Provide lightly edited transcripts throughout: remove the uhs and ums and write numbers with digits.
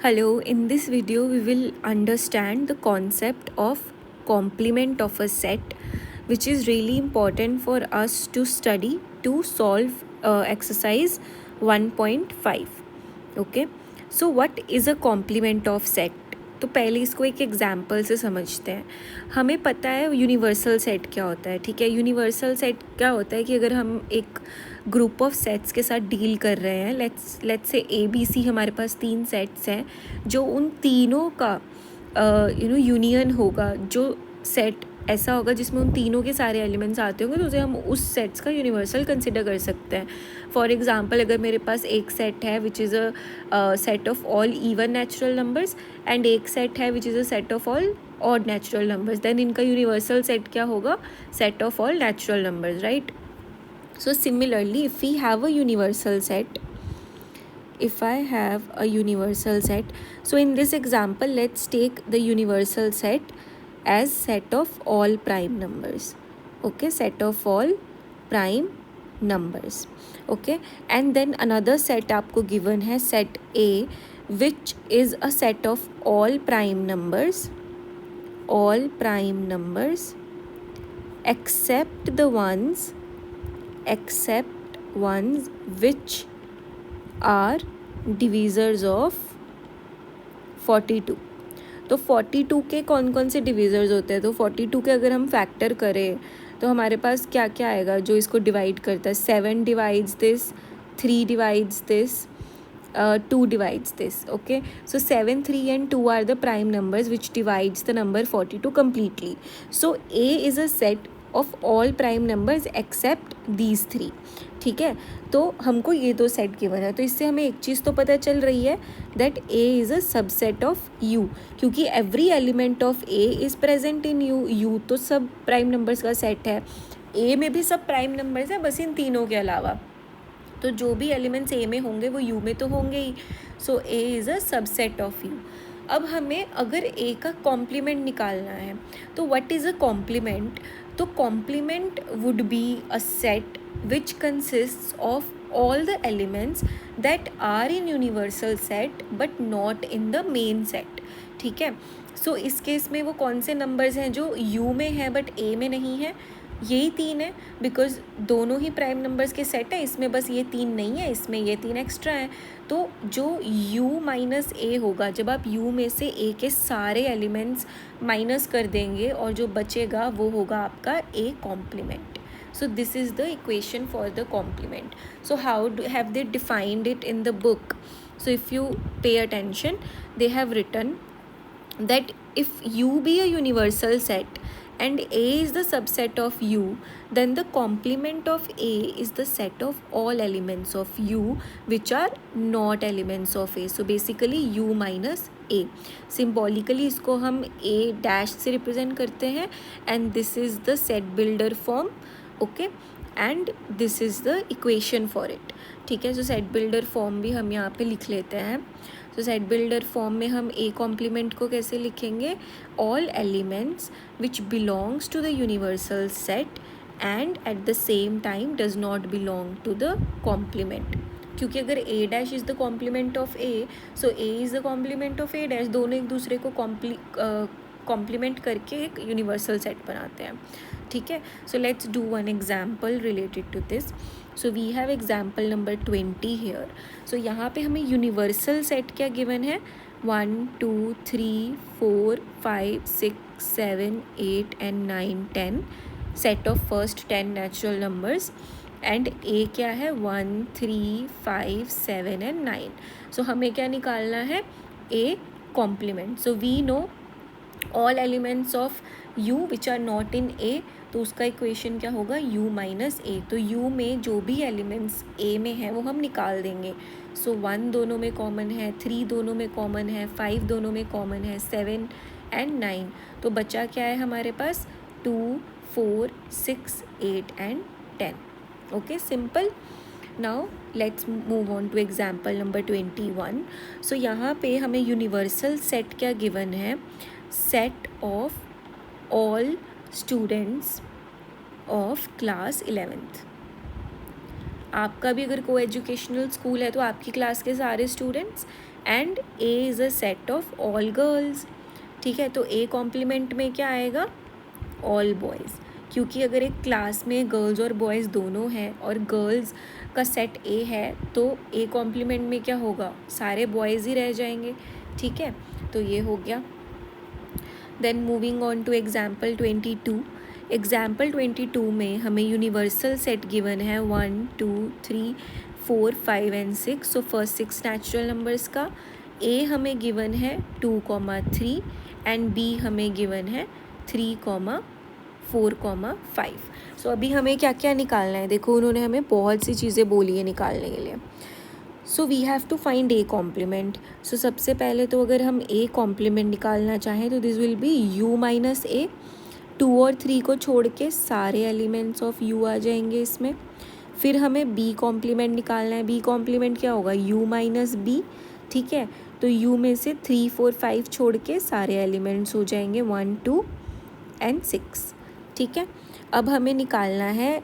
Hello, in this video we will understand the concept of complement of a set, which is really important for us to study to solve exercise 1.5. Okay, so what is a complement of set? तो पहले इसको एक example से समझते हैं. हमें पता है यूनिवर्सल सेट क्या होता है. ठीक है, यूनिवर्सल सेट क्या होता है कि अगर हम एक ग्रुप ऑफ सेट्स के साथ डील कर रहे हैं, लेट्स से ABC, हमारे पास 3 सेट्स हैं, जो उन तीनों का यूनियन होगा. जो सेट ऐसा होगा जिसमें उन तीनों के सारे एलिमेंट्स आते होंगे, तो उसे हम उस सेट्स का यूनिवर्सल कंसिडर कर सकते हैं. फॉर एग्जांपल, अगर मेरे पास एक सेट है which is a set of all even natural numbers and एक सेट है which is a set of all odd natural numbers, then इनका यूनिवर्सल सेट क्या होगा? Set of all natural numbers, right? So similarly, if I have a universal set, so in this example, let's take the universal set as set of all prime numbers. Okay, set of all prime numbers. Okay, and then another set आपको given है set A, which is a set of all prime numbers except ones which are divisors of 42. तो 42 के कौन कौन से डिविज़र्स होते हैं? तो 42 के अगर हम फैक्टर करें तो हमारे पास क्या क्या आएगा जो इसको डिवाइड करता है? 7 divides this, 3 divides this, 2 divides this. Okay, so 7, 3 and 2 are the prime numbers which divides the number 42 completely. So A is a set of all prime numbers except these 3. ठीक है, तो हमको ये दो सेट गिवन है, तो इससे हमें एक चीज़ तो पता चल रही है that A is a subset of U, क्योंकि every element of A is present in U तो सब प्राइम नंबर्स का सेट है. A में भी सब प्राइम नंबर्स है, बस इन तीनों के अलावा. तो जो भी एलिमेंट्स A में होंगे वो U में तो होंगे ही. सो A is a subset of U. अब हमें अगर A का कॉम्प्लीमेंट निकालना है, तो व्हाट इज़ अ कॉम्प्लीमेंट? तो complement would be a set which consists of all the elements that are in universal set but not in the main set. ठीक है, सो इस केस में वो कौन से नंबर्स हैं जो U में है बट A में नहीं है? यही 3 है, बिकॉज दोनों ही प्राइम नंबर्स के सेट है. इसमें बस ये 3 नहीं है, इसमें ये 3 एक्स्ट्रा हैं. तो जो U माइनस A होगा, जब आप U में से A के सारे एलिमेंट्स माइनस कर देंगे और जो बचेगा वो होगा आपका A complement. So this is the equation for the complement. So how have they defined it in the book? So if you pay attention, they have written that if U be a universal set and A is the subset of U, then the complement of A is the set of all elements of U which are not elements of A. So basically U minus A. Symbolically इसको हम A dash से represent करते हैं and this is the set builder form. Okay, and this is the equation for it. ठीक है, सो set builder form भी हम यहाँ पे लिख लेते हैं. सो सेट बिल्डर फॉर्म में हम A कॉम्प्लीमेंट को कैसे लिखेंगे? All elements which belongs to the universal set and at the same time does not belong to the complement. क्योंकि अगर A dash is the complement of A, so A is the complement of A dash, दोनों एक दूसरे को complement करके एक universal set बनाते हैं. ठीक है, so let's do one example related to this. So we have example number 20 here. So यहाँ पे हमें यूनिवर्सल सेट क्या गिवन है? 1 2 3 4 5 6 7 8 and 9 10 set of first 10 natural numbers and A क्या है? 1 3 5 7 and 9. सो हमें क्या निकालना है? A complement. So we know all elements of U which are not in A, तो उसका इक्वेशन क्या होगा? U minus A. तो U में जो भी एलिमेंट्स A में है वो हम निकाल देंगे. सो 1 दोनों में कॉमन है, 3 दोनों में कॉमन है, 5 दोनों में कॉमन है, 7 and 9. तो बचा क्या है हमारे पास? 2 4 6 8 and 10. Okay, simple. Now let's move on to example number 21. So यहाँ पे हमें यूनिवर्सल सेट क्या गिवन है? Set of all students of class 11th. आपका भी अगर को एजुकेशनल स्कूल है तो आपकी क्लास के सारे students and A is a set of all girls. ठीक है, तो ए कॉम्प्लीमेंट में क्या आएगा, ऑल बॉयज़, क्योंकि अगर एक क्लास में गर्ल्स और बॉयज़ दोनों हैं और गर्ल्स का सेट ए है तो ए कॉम्प्लीमेंट में क्या होगा, सारे बॉयज़ ही रह जाएंगे। ठीक है, तो ये हो गया। Then moving on to example 22। Example 22 में हमें यूनिवर्सल सेट गिवन है 1 2 3 4 5 and 6। So first 6 natural numbers का ए हमें गिवन है 2,3 एंड बी हमें गिवन है 3,4,5। सो अभी हमें क्या क्या निकालना है, देखो उन्होंने हमें बहुत सी चीज़ें बोली है निकालने के लिए। So we have to find a complement. So सबसे पहले तो अगर हम ए कॉम्प्लीमेंट निकालना चाहें तो this will be U minus A. 2 और 3 को छोड़ के सारे एलिमेंट्स ऑफ यू आ जाएंगे इसमें। फिर हमें बी कॉम्प्लीमेंट निकालना है। बी कॉम्प्लीमेंट क्या होगा, यू माइनस बी। ठीक है, तो यू में से 3 4 5 छोड़ के सारे एलिमेंट्स हो जाएंगे 1 2 एंड 6। ठीक है, अब हमें निकालना है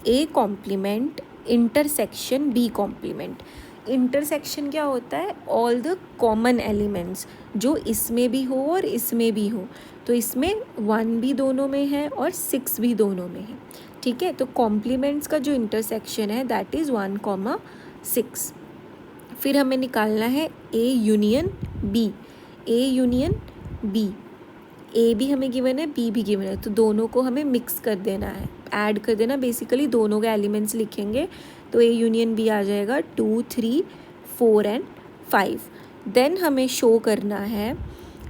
A complement intersection B complement. Intersection क्या होता है, ऑल द कॉमन एलिमेंट्स जो इसमें भी हो और इसमें भी हो। तो इसमें 1 भी दोनों में है और 6 भी दोनों में है। ठीक है, तो कॉम्प्लीमेंट्स का जो इंटरसेक्शन है दैट इज़ 1,6। फिर हमें निकालना है A union B. A union B, A भी हमें गिवन है बी भी गिवन है, तो दोनों को हमें मिक्स कर देना है, ऐड कर देना। बेसिकली दोनों के एलिमेंट्स लिखेंगे तो ए यूनियन बी आ जाएगा 2 3 4 एंड 5। देन हमें शो करना है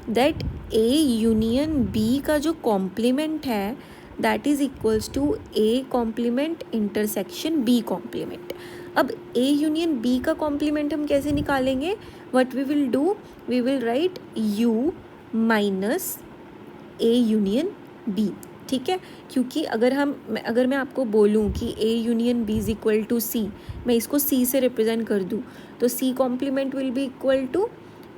दैट ए यूनियन बी का जो कॉम्प्लीमेंट है that is equals to A complement intersection B complement. अब ए यूनियन बी का कॉम्प्लीमेंट हम कैसे निकालेंगे, what we will do, we will write U minus A union B. ठीक है, क्योंकि अगर मैं आपको बोलूँ कि A union B is equal to C, मैं इसको सी से रिप्रेजेंट कर दूँ तो C complement will be equal to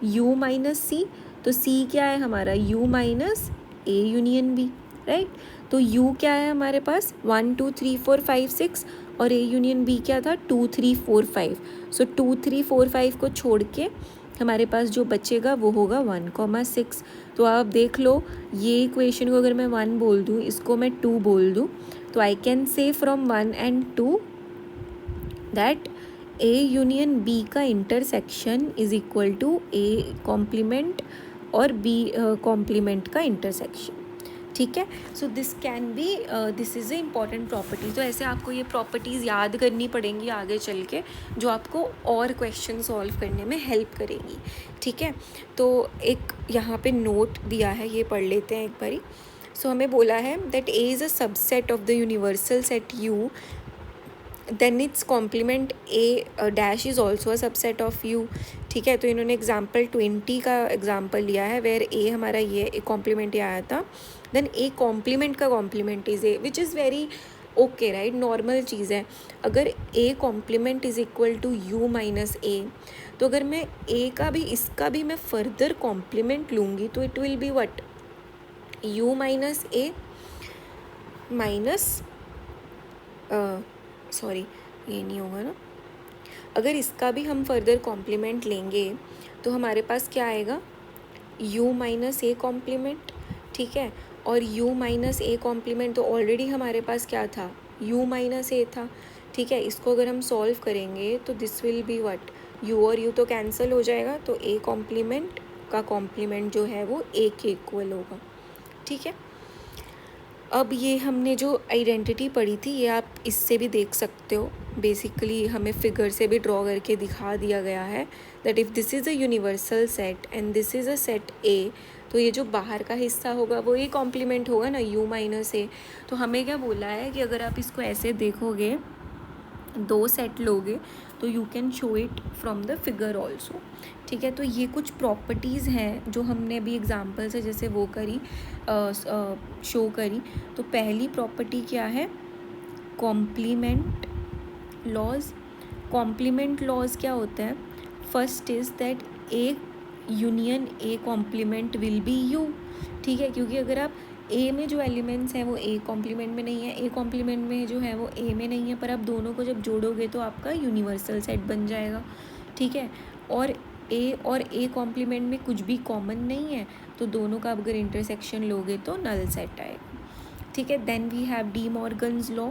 U minus C. तो सी क्या है हमारा, U minus A union B, right. तो यू क्या है हमारे पास 1 2 3 4 5 6 और ए यूनियन बी क्या था 2 3 4 5। सो 2 3 4 5 को छोड़ के हमारे पास जो बचेगा वो होगा 1,6। तो आप देख लो, ये इक्वेशन को अगर मैं 1 बोल दूँ, इसको मैं 2 बोल दूँ, तो I can say from 1 and 2 that A union B का intersection is equal to A complement और बी कॉम्प्लीमेंट का इंटरसेक्शन। ठीक है, so this can be this is a important property. तो ऐसे आपको ये प्रॉपर्टीज़ याद करनी पड़ेंगी आगे चल के, जो आपको और क्वेश्चन सॉल्व करने में हेल्प करेगी। ठीक है, तो एक यहाँ पे नोट दिया है, ये पढ़ लेते हैं एक बारी। सो हमें बोला है that A is a subset of the universal set U, then its complement A dash is also a subset of U. ठीक है, तो इन्होंने एग्जाम्पल 20 का एग्जाम्पल लिया है वेयर ए हमारा ये कॉम्प्लीमेंट आया था। देन ए कॉम्प्लीमेंट का complement is A, which is very okay, right, normal चीज़ है। अगर A complement is equal to U minus A, तो अगर मैं ए का भी इसका भी मैं फर्दर कॉम्प्लीमेंट लूँगी तो it will be what, you minus A minus sorry ये नहीं होगा ना, अगर इसका भी हम फर्दर कॉम्प्लीमेंट लेंगे तो हमारे पास क्या आएगा, u माइनस ए कॉम्प्लीमेंट। ठीक है, और u माइनस ए कॉम्प्लीमेंट तो ऑलरेडी हमारे पास क्या था, u माइनस ए था। ठीक है, इसको अगर हम सॉल्व करेंगे तो this will be what, u और u तो कैंसिल हो जाएगा, तो a कॉम्प्लीमेंट का कॉम्प्लीमेंट जो है वो a के इक्वल होगा। ठीक है, अब ये हमने जो आइडेंटिटी पढ़ी थी ये आप इससे भी देख सकते हो। बेसिकली हमें फिगर से भी ड्रॉ करके दिखा दिया गया है that if this is a universal set and this is a set ए, तो ये जो बाहर का हिस्सा होगा वो ए कॉम्प्लीमेंट होगा ना, u माइनस ए। तो हमें क्या बोला है कि अगर आप इसको ऐसे देखोगे, दो सेट लोगे, तो you can show it from the figure also. ठीक है, तो ये कुछ प्रॉपर्टीज़ हैं जो हमने अभी एग्जाम्पल से जैसे वो करी शो करी। तो पहली प्रॉपर्टी क्या है, कॉम्प्लीमेंट लॉज। कॉम्प्लीमेंट लॉज क्या होता है, first is that A union A complement will be U. ठीक है, क्योंकि अगर आप ए में जो एलिमेंट्स हैं वो ए कॉम्प्लीमेंट में नहीं है, ए कॉम्प्लीमेंट में जो है वो ए में नहीं है, पर आप दोनों को जब जोड़ोगे तो आपका यूनिवर्सल सेट बन जाएगा। ठीक है, और ए और ए कॉम्प्लीमेंट में कुछ भी कॉमन नहीं है, तो दोनों का अगर इंटरसेक्शन लोगे तो नल सेट आएगा, ठीक है। Then we have De Morgan's law.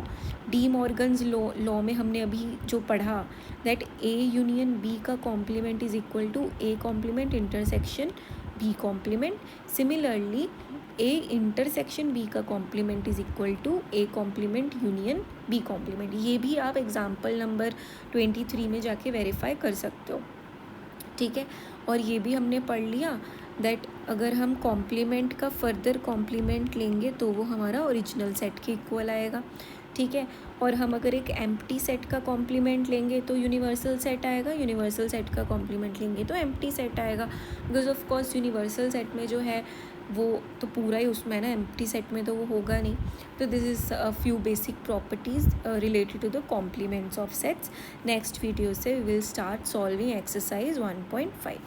De Morgan's law में हमने अभी जो पढ़ा दैट ए यूनियन बी का complement is equal to A complement intersection B complement. Similarly A intersection B का complement is equal to A complement union B complement. ये भी आप एग्जाम्पल नंबर 23 में जाके वेरीफाई कर सकते हो, ठीक है। और ये भी हमने पढ़ लिया दैट अगर हम कॉम्प्लीमेंट का फर्दर कॉम्प्लीमेंट लेंगे तो वो हमारा ओरिजिनल सेट के इक्वल आएगा, ठीक है। और हम अगर एक एम्प्टी सेट का कॉम्प्लीमेंट लेंगे तो यूनिवर्सल सेट आएगा, यूनिवर्सल सेट का कॉम्प्लीमेंट लेंगे तो एम्प्टी सेट आएगा, because of course universal set में जो है वो तो पूरा ही उसमें है ना, एम्प्टी सेट में तो वो होगा नहीं। तो this is a few basic properties related to the complements of sets. Next video से we will start solving exercise 1.5।